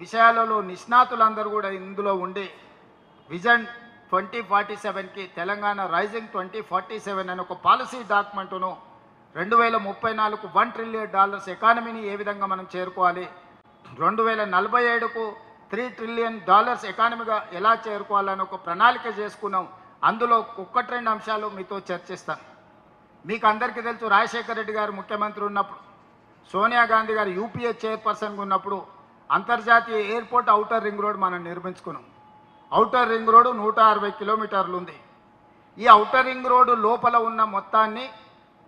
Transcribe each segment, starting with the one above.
విషయాలలో నిష్ణాతులందరూ కూడా ఇందులో ఉండి విజన్ 2047కి తెలంగాణ రైజింగ్ 2047 అనే ఒక పాలసీ డాక్యుమెంట్ను 2034కు $1 ట్రిలియన్ ఎకానమీని ఏ విధంగా మనం చేరుకోవాలి, 2047కు $3 ట్రిలియన్ ఎకానమీగా ఎలా చేరుకోవాలని ఒక ప్రణాళిక చేసుకున్నాం. అందులో ఒక్కటి రెండు అంశాలు మీతో చర్చిస్తాను. మీకు అందరికీ తెలుసు, రాజశేఖర రెడ్డి గారు ముఖ్యమంత్రి ఉన్నప్పుడు, సోనియా గాంధీ గారు యూపీఏ చైర్పర్సన్గా ఉన్నప్పుడు అంతర్జాతీయ ఎయిర్పోర్ట్ ఔటర్ రింగ్ రోడ్ మనం నిర్మించుకున్నాం. ఔటర్ రింగ్ రోడ్డు 160 కిలోమీటర్లు ఉంది. ఈ ఔటర్ రింగ్ రోడ్డు లోపల ఉన్న మొత్తాన్ని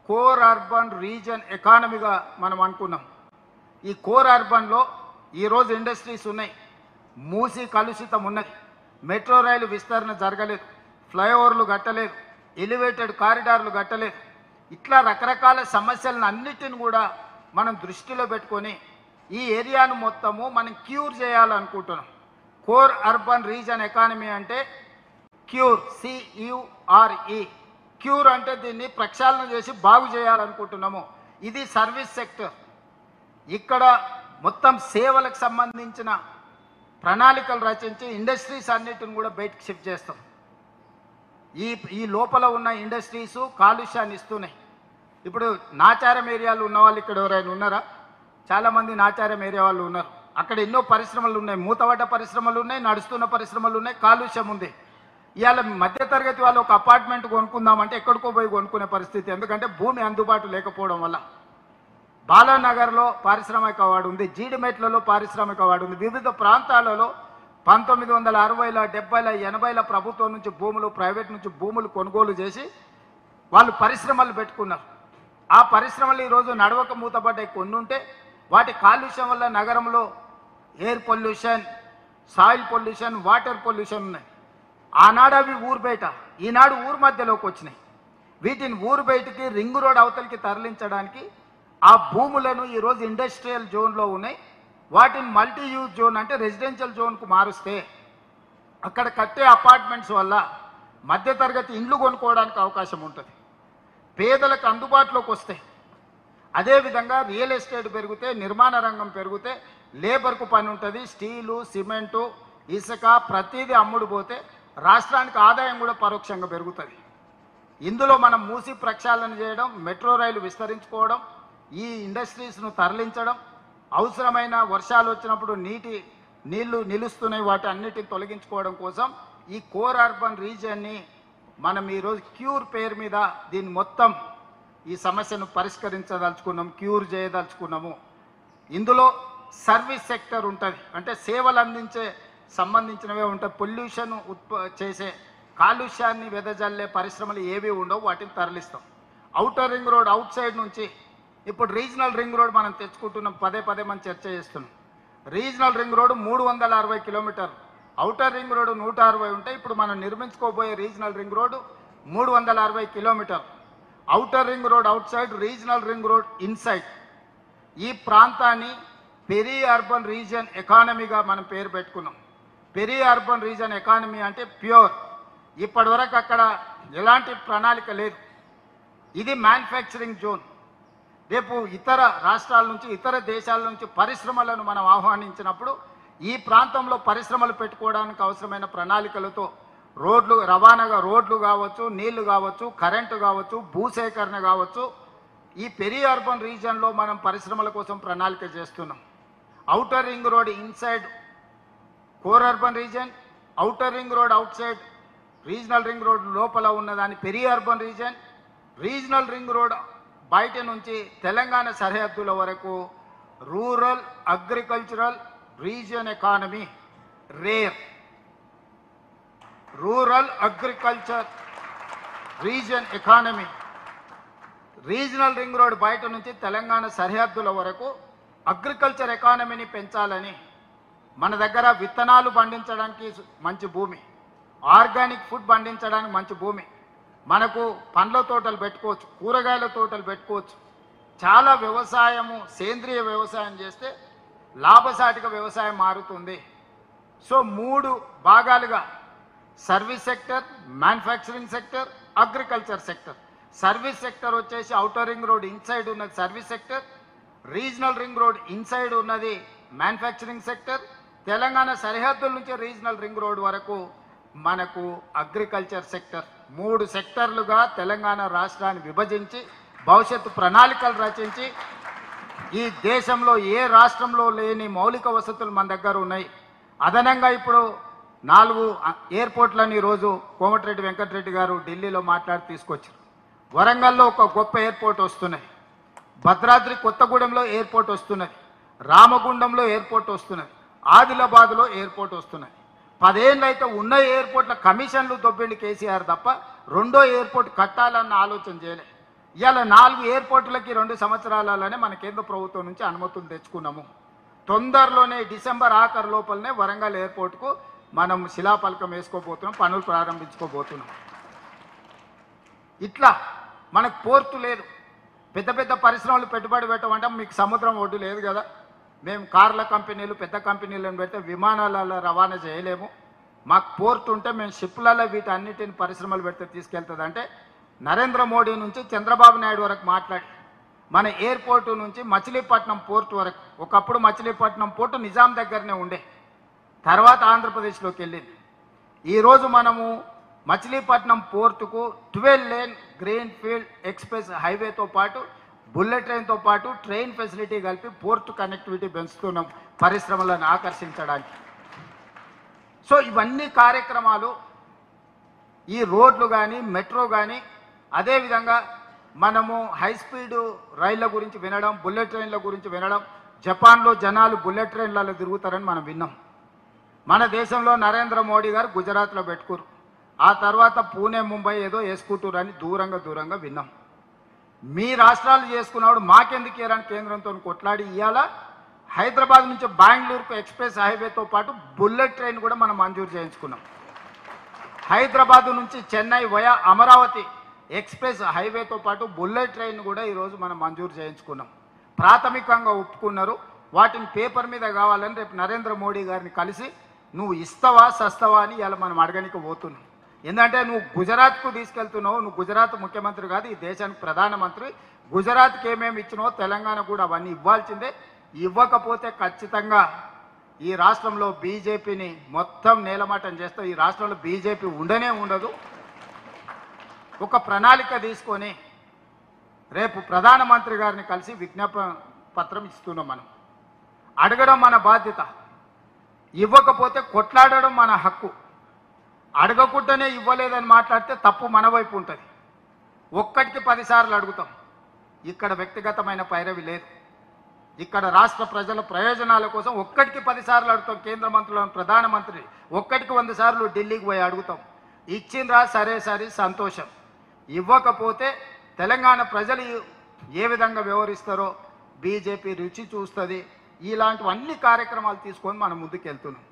కోర్ అర్బన్ రీజన్ ఎకానమీగా మనం అనుకున్నాం. ఈ కోర్ అర్బన్లో ఈరోజు ఇండస్ట్రీస్ ఉన్నాయి, మూసి కలుషితం ఉన్నది, మెట్రో రైలు విస్తరణ జరగలేదు, ఫ్లైఓవర్లు కట్టలేదు, ఎలివేటెడ్ కారిడార్లు కట్టలేదు. ఇట్లా రకరకాల సమస్యలను అన్నిటిని కూడా మనం దృష్టిలో పెట్టుకొని ఈ ఏరియాను మొత్తము మనం క్యూర్ చేయాలనుకుంటున్నాం. కోర్ అర్బన్ రీజన్ ఎకానమీ అంటే క్యూర్, CURE, క్యూర్ అంటే దీన్ని ప్రక్షాళన చేసి బాగు చేయాలనుకుంటున్నాము. ఇది సర్వీస్ సెక్టర్. ఇక్కడ మొత్తం సేవలకు సంబంధించిన ప్రణాళికలు రచించి ఇండస్ట్రీస్ అన్నిటిని కూడా బయటకు షిఫ్ట్ చేస్తాం. ఈ లోపల ఉన్న ఇండస్ట్రీసు కాలుష్యాన్ని ఇస్తున్నాయి. ఇప్పుడు నాచారం ఏరియాలో ఉన్న వాళ్ళు ఇక్కడ ఎవరైనా ఉన్నారా? చాలామంది నాచారం ఏరియా వాళ్ళు ఉన్నారు. అక్కడ ఎన్నో పరిశ్రమలు ఉన్నాయి, మూతపడ్డ పరిశ్రమలు ఉన్నాయి, నడుస్తున్న పరిశ్రమలు ఉన్నాయి, కాలుష్యం ఉంది. ఇవాళ మధ్యతరగతి వాళ్ళు ఒక అపార్ట్మెంట్ కొనుక్కుందామంటే ఎక్కడికో పోయి కొనుక్కునే పరిస్థితి, ఎందుకంటే భూమి అందుబాటు లేకపోవడం వల్ల. బాలానగర్లో పారిశ్రామిక వాడు ఉంది, జీడిమెట్లలో పారిశ్రామిక వాడు ఉంది. వివిధ ప్రాంతాలలో 1960ల 70ల 80ల ప్రభుత్వం నుంచి భూములు, ప్రైవేట్ నుంచి భూములు కొనుగోలు చేసి వాళ్ళు పరిశ్రమలు పెట్టుకున్నారు. ఆ పరిశ్రమలు ఈరోజు నడవక మూతపడ్డాయి. కొన్ని ఉంటే వాటి కాలుష్యం వల్ల నగరంలో air pollution, soil pollution, water pollution ఉన్నాయి. ఆనాడు అవి ఊరు బయట, ఈనాడు ఊరు మధ్యలోకి వచ్చినాయి. వీటిని ఊరు బయటికి రింగ్ రోడ్ అవతలికి తరలించడానికి ఆ భూములను ఈరోజు ఇండస్ట్రియల్ జోన్లో ఉన్నాయి. వాటిని మల్టీ యూజ్ జోన్ అంటే రెసిడెన్షియల్ జోన్కు మారుస్తే అక్కడ కట్టే అపార్ట్మెంట్స్ వల్ల మధ్యతరగతి ఇండ్లు కొనుక్కోవడానికి అవకాశం ఉంటుంది, పేదలకు అందుబాటులోకి వస్తాయి. అదేవిధంగా రియల్ ఎస్టేట్ పెరిగితే, నిర్మాణ రంగం పెరిగితే లేబర్కు పని ఉంటుంది. స్టీలు, సిమెంటు, ఇసుక ప్రతిదీ అమ్ముడు పోతే రాష్ట్రానికి ఆదాయం కూడా పరోక్షంగా పెరుగుతుంది. ఇందులో మనం మూసి ప్రక్షాళన చేయడం, మెట్రో రైలు విస్తరించుకోవడం, ఈ ఇండస్ట్రీస్ను తరలించడం, అవసరమైన వర్షాలు వచ్చినప్పుడు నీళ్లు నిలుస్తున్నాయి, వాటి అన్నిటిని తొలగించుకోవడం కోసం ఈ కోర్ అర్బన్ రీజియన్ని మనం ఈరోజు క్యూర్ పేరు మీద దీన్ని మొత్తం ఈ సమస్యను పరిష్కరించదలుచుకున్నాం, క్యూర్ చేయదలుచుకున్నాము. ఇందులో సర్వీస్ సెక్టర్ ఉంటుంది, అంటే సేవలు అందించే సంబంధించినవే ఉంటాయి. పొల్యూషన్ చేసే, కాలుష్యాన్ని వెదజల్లే పరిశ్రమలు ఏవి ఉండవు, వాటిని తరలిస్తాం. Outer ring road outside నుంచి ఇప్పుడు రీజనల్ రింగ్ రోడ్ మనం తెచ్చుకుంటున్నాం, పదే మనం చర్చ చేస్తున్నాం. రీజనల్ రింగ్ రోడ్ 360 కిలోమీటర్లు, ఔటర్ రింగ్ రోడ్ 160 ఉంటాయి. ఇప్పుడు మనం నిర్మించుకోబోయే రీజనల్ రింగ్ రోడ్ 360 కిలోమీటర్లు. Outer ring road out side, regional ring road inside. ఈ ప్రాంతాన్ని పెరీ అర్బన్ రీజియన్ ఎకానమీగా మనం పేరు పెట్టుకున్నాం. పెరీ అర్బన్ రీజియన్ ఎకానమీ అంటే ప్యూర్. ఇప్పటివరకు అక్కడ ఎలాంటి ప్రణాళిక లేదు. ఇది మ్యానుఫ్యాక్చరింగ్ జోన్. రేపు ఇతర రాష్ట్రాల నుంచి, ఇతర దేశాల నుంచి పరిశ్రమలను మనం ఆహ్వానించినప్పుడు ఈ ప్రాంతంలో పరిశ్రమలు పెట్టుకోవడానికి అవసరమైన ప్రణాళికలతో రోడ్లు, రవాణాగా రోడ్లు కావచ్చు, నీళ్లు కావచ్చు, కరెంటు కావచ్చు, భూసేకరణ కావచ్చు, ఈ పెరీ అర్బన్ రీజియన్లో మనం పరిశ్రమల కోసం ప్రణాళిక చేస్తున్నాం. Outer ring road inside core urban region, outer ring road out side regional ring road లోపల ఉన్నదాన్ని peri urban region. Regional ring road బయట నుంచి తెలంగాణ సరిహద్దుల వరకు rural agricultural region economy, rare, rural agriculture region economy. Regional ring road బయట నుంచి తెలంగాణ సరిహద్దుల వరకు అగ్రికల్చర్ ఎకానమీని పెంచాలని, మన దగ్గర విత్తనాలు పండించడానికి మంచి భూమి, ఆర్గానిక్ ఫుడ్ పండించడానికి మంచి భూమి, మనకు పండ్ల తోటలు పెట్టుకోవచ్చు, కూరగాయల తోటలు పెట్టుకోవచ్చు. చాలా వ్యవసాయము, సేంద్రియ వ్యవసాయం చేస్తే లాభసాటిక వ్యవసాయం మారుతుంది. సో 3 భాగాలుగా service sector, manufacturing sector, agriculture sector. Service sector వచ్చేసి ఔటర్ రింగ్ రోడ్ ఇన్సైడ్ ఉన్నది service sector, regional ring road inside ఉన్నది మ్యానుఫ్యాక్చరింగ్ సెక్టర్, తెలంగాణ సరిహద్దుల నుంచి రీజనల్ రింగ్ రోడ్ వరకు మనకు అగ్రికల్చర్ సెక్టర్ 3 సెక్టర్లుగా తెలంగాణ రాష్ట్రాన్ని విభజించి భవిష్యత్తు ప్రణాళికలు రచించి ఈ దేశంలో ఏ రాష్ట్రంలో లేని మౌలిక వసతులు మన దగ్గర ఉన్నాయి. అదనంగా ఇప్పుడు 4 ఎయిర్పోర్ట్లను ఈరోజు కోమటిరెడ్డి వెంకటరెడ్డి గారు ఢిల్లీలో మాట్లాడి తీసుకొచ్చారు. వరంగల్లో ఒక గొప్ప ఎయిర్పోర్ట్ వస్తున్నది, భద్రాద్రి కొత్తగూడెంలో ఎయిర్పోర్ట్ వస్తున్నది, రామగుండంలో ఎయిర్పోర్ట్ వస్తున్నది, ఆదిలాబాద్లో ఎయిర్పోర్ట్ వస్తున్నది. 10 ఏళ్ళు అయితే ఉన్న ఎయిర్పోర్ట్ల కమిషన్లు దొబ్బిండి కేసీఆర్ తప్ప రెండో ఎయిర్పోర్ట్ కట్టాలన్న ఆలోచన చేయలే. ఇవాళ 4 ఎయిర్పోర్టులకి 2 సంవత్సరాలనే మన కేంద్ర ప్రభుత్వం నుంచి అనుమతులు తెచ్చుకున్నాము. తొందరలోనే డిసెంబర్ ఆఖరు లోపలనే వరంగల్ ఎయిర్పోర్ట్కు మనం శిలాఫలకం వేసుకోబోతున్నాం, పనులు ప్రారంభించుకోబోతున్నాం. ఇట్లా మనకు పోర్టు లేదు, పెద్ద పెద్ద పరిశ్రమలు పెట్టుబడి పెట్టమంటే మీకు సముద్రం ఒడ్డు లేదు కదా. మేము కార్ల కంపెనీలు పెద్ద కంపెనీలను పెడితే విమానాలలో రవాణా చేయలేము. మాకు పోర్టు ఉంటే మేము షిప్లలో వీటన్నిటిని పరిశ్రమలు పెడితే తీసుకెళ్తుంది అంటే నరేంద్ర మోడీ నుంచి చంద్రబాబు నాయుడు వరకు మాట్లాడి మన ఎయిర్పోర్టు నుంచి మచిలీపట్నం పోర్టు వరకు, ఒకప్పుడు మచిలీపట్నం పోర్టు నిజాం దగ్గరనే ఉండే, తర్వాత ఆంధ్రప్రదేశ్లోకి వెళ్ళింది. ఈరోజు మనము మచిలీపట్నం పోర్టుకు 12 లేన్ గ్రీన్ ఫీల్డ్ ఎక్స్ప్రెస్ హైవేతో పాటు బుల్లెట్ ట్రైన్తో పాటు ట్రైన్ ఫెసిలిటీ కలిపి పోర్టు కనెక్టివిటీ పెంచుతున్నాం పరిశ్రమలను ఆకర్షించడానికి. సో ఇవన్నీ కార్యక్రమాలు, ఈ రోడ్లు కానీ మెట్రో కానీ, అదేవిధంగా మనము హై స్పీడ్ రైళ్ల గురించి వినడం, బుల్లెట్ ట్రైన్ల గురించి వినడం. జపాన్లో జనాలు బుల్లెట్ ట్రైన్లలో తిరుగుతారని మనం విన్నాం. మన దేశంలో నరేంద్ర మోడీ గారు గుజరాత్లో పెట్టుకోరు, ఆ తర్వాత పూణే ముంబై ఏదో వేసుకుంటారు అని దూరంగా విన్నాం. మీ రాష్ట్రాలు చేసుకున్నవాడు మాకెందుకు ఇయ్యారని కేంద్రంతో కొట్లాడి ఇవాళ హైదరాబాద్ నుంచి బెంగళూరుకు ఎక్స్ప్రెస్ హైవేతో పాటు బుల్లెట్ ట్రైన్ కూడా మనం మంజూరు చేయించుకున్నాం. హైదరాబాద్ నుంచి చెన్నై వయా అమరావతి ఎక్స్ప్రెస్ హైవేతో పాటు బుల్లెట్ ట్రైన్ కూడా ఈరోజు మనం మంజూరు చేయించుకున్నాం. ప్రాథమికంగా ఒప్పుకున్నారు. వాటిని పేపర్ మీద కావాలని రేపు నరేంద్ర మోడీ గారిని కలిసి నువ్వు ఇస్తావా సస్తావా అని ఇలా మనం అడగనికి పోతున్నాం. ఎందుకంటే నువ్వు గుజరాత్కు తీసుకెళ్తున్నావు, నువ్వు గుజరాత్ ముఖ్యమంత్రి కాదు, ఈ దేశానికి ప్రధానమంత్రి. గుజరాత్కి ఏమేమి ఇచ్చినావో తెలంగాణ కూడా అవన్నీ ఇవ్వాల్సిందే. ఇవ్వకపోతే ఖచ్చితంగా ఈ రాష్ట్రంలో బీజేపీని మొత్తం నేలమాటం చేస్తావు. ఈ రాష్ట్రంలో బీజేపీ ఉండనే ఉండదు. ఒక ప్రణాళిక తీసుకొని రేపు ప్రధానమంత్రి గారిని కలిసి విజ్ఞాపన పత్రం ఇస్తున్నాం. మనం అడగడం మన బాధ్యత, ఇవ్వకపోతే కొట్లాడడం మన హక్కు. అడగకుండానే ఇవ్వలేదని మాట్లాడితే తప్పు మన వైపు ఉంటుంది. ఒక్కటికి 10 సార్లు అడుగుతాం. ఇక్కడ వ్యక్తిగతమైన పైరవి లేదు. ఇక్కడ రాష్ట్ర ప్రజల ప్రయోజనాల కోసం ఒక్కటికి 10 సార్లు అడుగుతాం. కేంద్ర మంత్రులను, ప్రధానమంత్రి ఒక్కటికి 100 సార్లు ఢిల్లీకి పోయి అడుగుతాం. ఇచ్చిండ్రా సరే సంతోషం. ఇవ్వకపోతే తెలంగాణ ప్రజలు ఏ విధంగా వ్యవహరిస్తారో బీజేపీ రుచి చూస్తుంది. ఇలాంటివన్నీ కార్యక్రమాలు తీసుకొని మనం ముందుకు వెళ్తున్నాం.